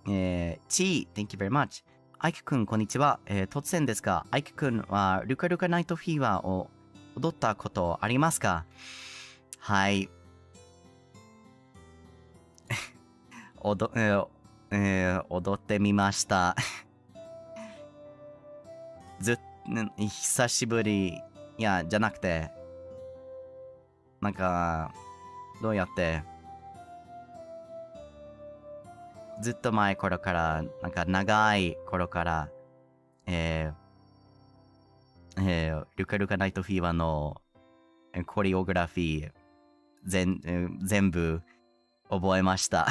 ちー、Thank you very much. アイクくん、こんにちは。突然ですが、アイクくんはルカルカナイトフィーバーを踊ったことありますか？はい。踊ってみました。久しぶり。いや、じゃなくて、なんか、どうやって、ずっと前頃から、なんか長い頃から、ルカルカナイトフィーバーのコリオグラフィー、全部覚えました。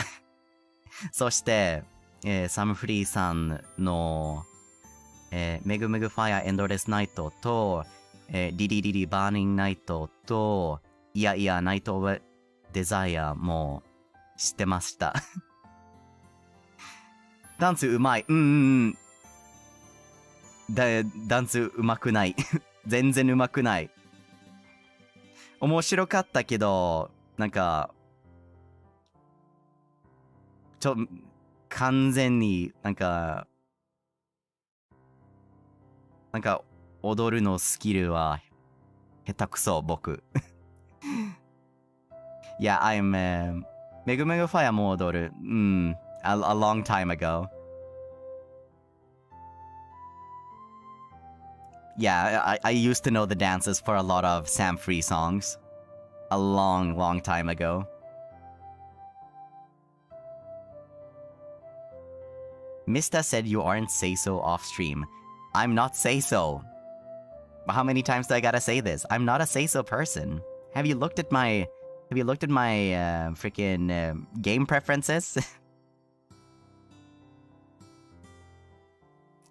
そして、サムフリーさんの、メグメグファイアエンドレスナイトと、リリリリバーニングナイトと、いやいやナイトオブデザイアも知ってました。ダンスうまい。ダンスうまくない。全然うまくない。面白かったけど、なんか、完全に踊るのスキルは下手くそ、僕。Yeah, I'm Mega Mega Fire も踊る。a long time ago. Yeah, I used to know the dances for a lot of Sam Free songs. A long, long time ago. Mista said you aren't say-so off-stream. I'm not say-so. How many times do I gotta say this? I'm not a say-so person. Have you looked at my freaking game preferences?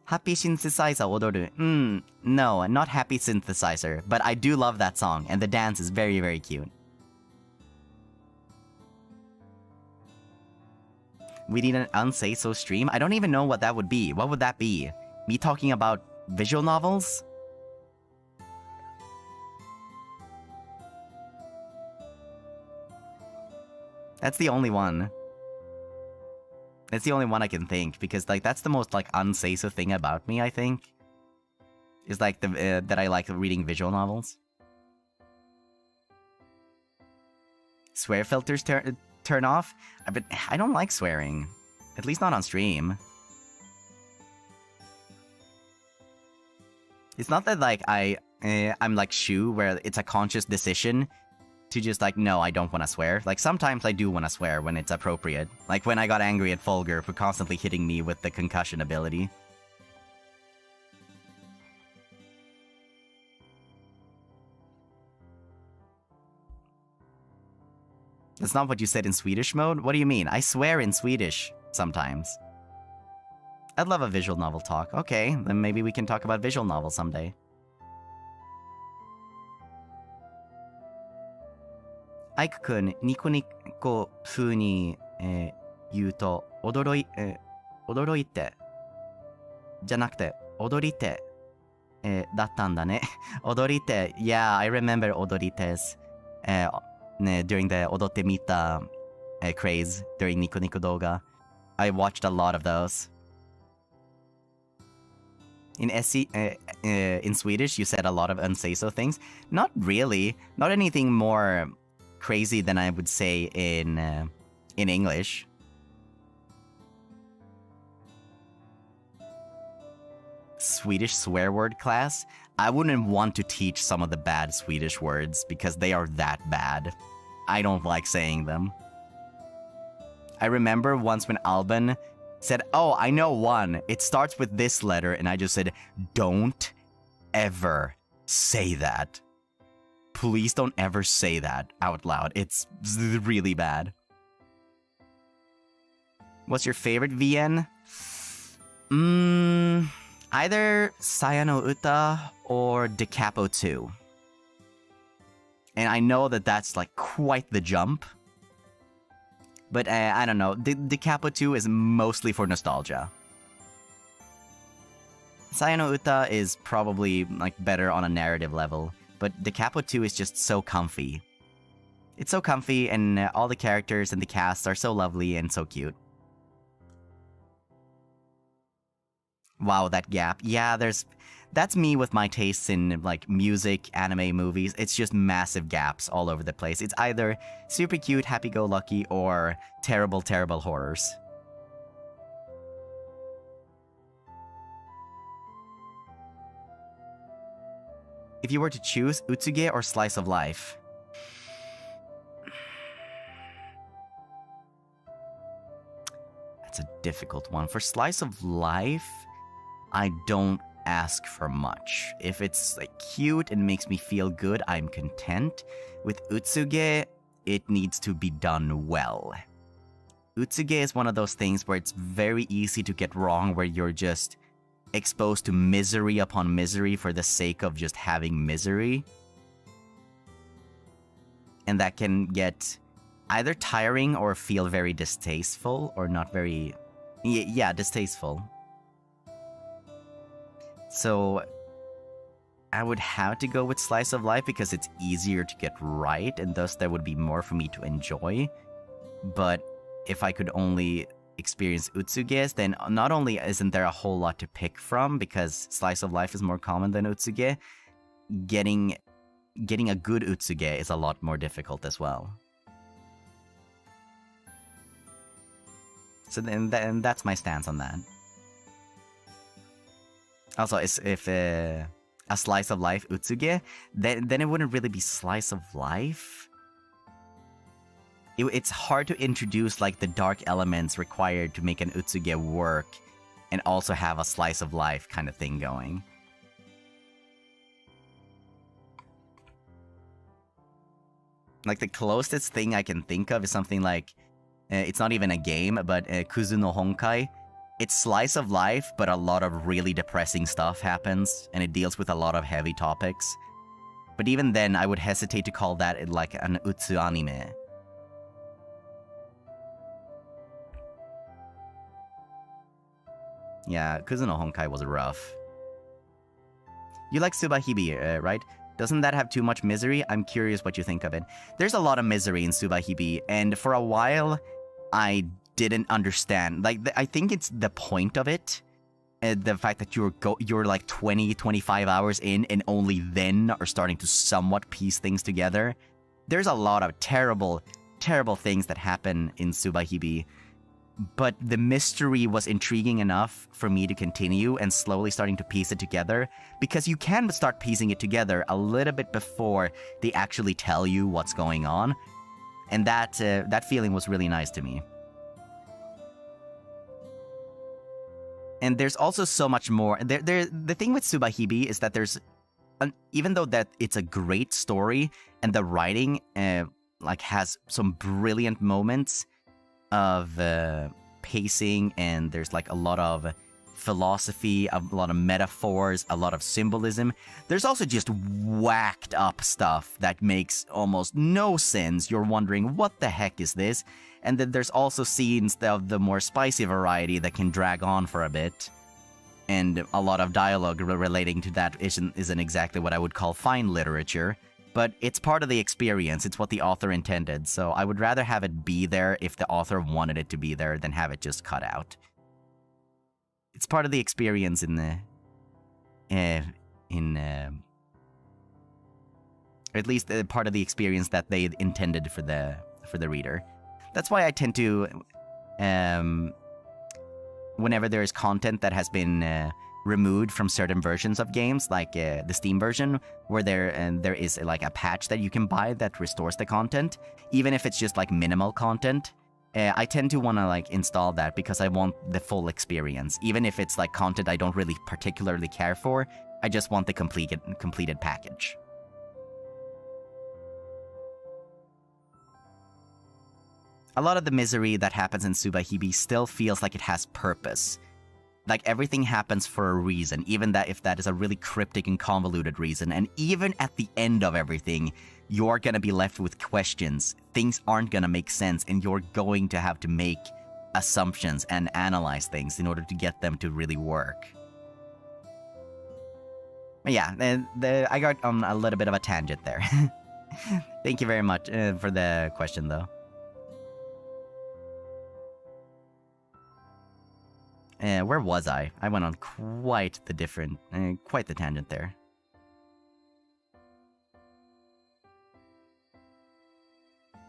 Happy synthesizer odoru. No, not happy synthesizer. But I do love that song, and the dance is very, very cute. We need an unsay-so stream? I don't even know what that would be. What would that be? Me talking about visual novels? That's the only one. It's the only one I can think, because like that's the most like unsay-so thing about me, I think. Is like the that I like reading visual novels. Swear filters turn off? But I don't like swearing. At least not on stream. It's not that like I'm like Shu, where it's a conscious decision to just like, no, I don't want to swear. Like sometimes I do want to swear when it's appropriate. Like when I got angry at Fulgur for constantly hitting me with the concussion ability. That's not what you said in Swedish mode? What do you mean? I swear in Swedish sometimes. I'd love a visual novel talk. Okay, then maybe we can talk about visual novels someday. Ike 君、ニコニコ風に、言うと、驚いて、じゃなくて、踊り手、だったんだね。踊り手、yeah, I remember 踊り手's, during the 踊ってみた、craze during ニコニコ動画. I watched a lot of those. In in Swedish, you said a lot of unsay-so things. Not really. Not anything more crazy than I would say in English. Swedish swear word class? I wouldn't want to teach some of the bad Swedish words because they are that bad. I don't like saying them. I remember once when Alban said, oh, I know one. It starts with this letter, and I just said, don't ever say that. Please don't ever say that out loud. It's really bad. What's your favorite VN? Either Saya no Uta or Decapo 2. And I know that that's like quite the jump. But I don't know. Decapo 2 is mostly for nostalgia. Saya no Uta is probably like better on a narrative level. But Decapo 2 is just so comfy. It's so comfy, and all the characters and the cast are so lovely and so cute. Wow, that gap. Yeah, that's me with my tastes in like music, anime, movies. It's just massive gaps all over the place. It's either super cute, happy-go-lucky, or terrible, terrible horrors. If you were to choose utsuge or slice of life. That's a difficult one. For slice of life, I don't ask for much. If it's like cute and makes me feel good, I'm content. With utsuge, it needs to be done well. Utsuge is one of those things where it's very easy to get wrong, where you're just exposed to misery upon misery for the sake of just having misery. And that can get either tiring or feel very distasteful, or not very... Yeah, distasteful. So I would have to go with slice of life because it's easier to get right, and thus there would be more for me to enjoy. But if I could only experience utsuges, then not only isn't there a whole lot to pick from, because slice of life is more common than utsuge, getting a good utsuge is a lot more difficult as well. So then that's my stance on that. Also, if a slice of life utsuge, then it wouldn't really be slice of life. It's hard to introduce like the dark elements required to make an utsuge work and also have a slice of life kind of thing going. Like the closest thing I can think of is something like, it's not even a game, but Kuzu no Honkai. It's slice of life, but a lot of really depressing stuff happens, and it deals with a lot of heavy topics. But even then, I would hesitate to call that like an utsu anime. Yeah, Kuzu no Honkai was rough. You like Subahibi, right? Doesn't that have too much misery? I'm curious what you think of it. There's a lot of misery in Subahibi, and for a while, I didn't understand. Like, I think it's the point of it. The fact that you're like 20, 25 hours in, and only then are starting to somewhat piece things together. There's a lot of terrible, terrible things that happen in Subahibi. But the mystery was intriguing enough for me to continue and slowly starting to piece it together, because you can start piecing it together a little bit before they actually tell you what's going on. And that feeling was really nice to me. And there's also so much more. The thing with Subahibi is that even though that it's a great story and the writing like has some brilliant moments of pacing, and there's like a lot of philosophy, a lot of metaphors, a lot of symbolism. There's also just whacked up stuff that makes almost no sense. You're wondering, what the heck is this? And then there's also scenes of the more spicy variety that can drag on for a bit. And a lot of dialogue relating to that isn't exactly what I would call fine literature. But it's part of the experience. It's what the author intended. So I would rather have it be there if the author wanted it to be there than have it just cut out. It's part of the experience or at least part of the experience that they intended for the reader. That's why I tend to, whenever there is content that has been removed from certain versions of games, like the Steam version, where there is like a patch that you can buy that restores the content, even if it's just like minimal content, I tend to want to like install that because I want the full experience. Even if it's like content I don't really particularly care for, I just want the completed package. A lot of the misery that happens in Subahibi still feels like it has purpose. Like everything happens for a reason, even if that is a really cryptic and convoluted reason. And even at the end of everything, you're gonna be left with questions. Things aren't gonna make sense, and you're going to have to make assumptions and analyze things in order to get them to really work. But yeah, I got on a little bit of a tangent there. Thank you very much for the question, though. Where was I? I went on quite the tangent there.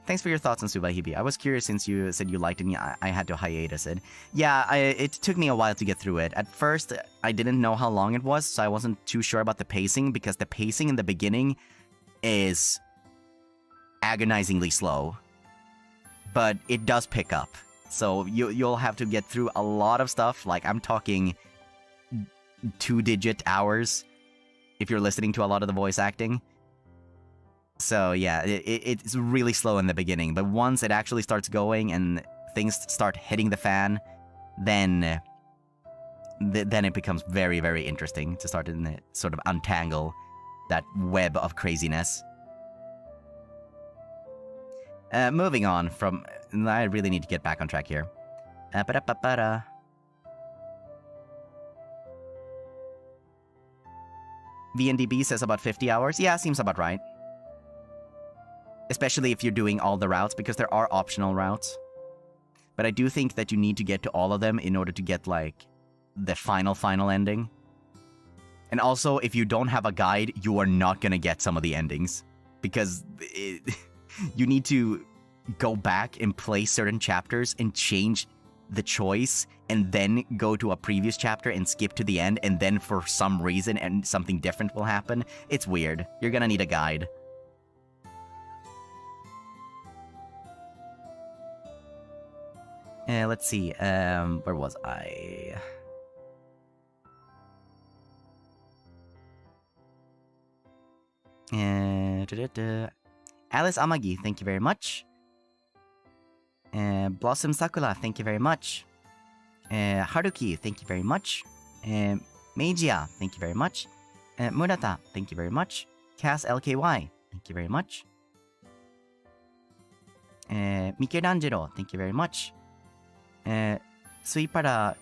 Thanks for your thoughts on Subahibi. I was curious since you said you liked it and I had to hiatus it. Yeah, it took me a while to get through it. At first, I didn't know how long it was, so I wasn't too sure about the pacing because the pacing in the beginning is agonizingly slow. But it does pick up. So you'll have to get through a lot of stuff. Like, I'm talking 2-digit hours if you're listening to a lot of the voice acting. So yeah, it's really slow in the beginning, but once it actually starts going and things start hitting the fan, then it becomes very, very interesting to start to sort of untangle that web of craziness. Moving on from... I really need to get back on track here. VNDB says about 50 hours. Yeah, seems about right. Especially if you're doing all the routes, because there are optional routes. But I do think that you need to get to all of them in order to get, like, the final ending. And also, if you don't have a guide, you are not gonna get some of the endings. Because you need to go back and play certain chapters and change the choice, and then go to a previous chapter and skip to the end, and then for some reason and something different will happen. It's weird. You're gonna need a guide. Let's see, where was I? Alice Amagi, thank you very much. Blossom Sakura, thank you very much. Haruki, thank you very much. Meijia, thank you very much. Murata, thank you very much. Cass LKY, thank you very much. Michelangelo, thank you very much. Suipara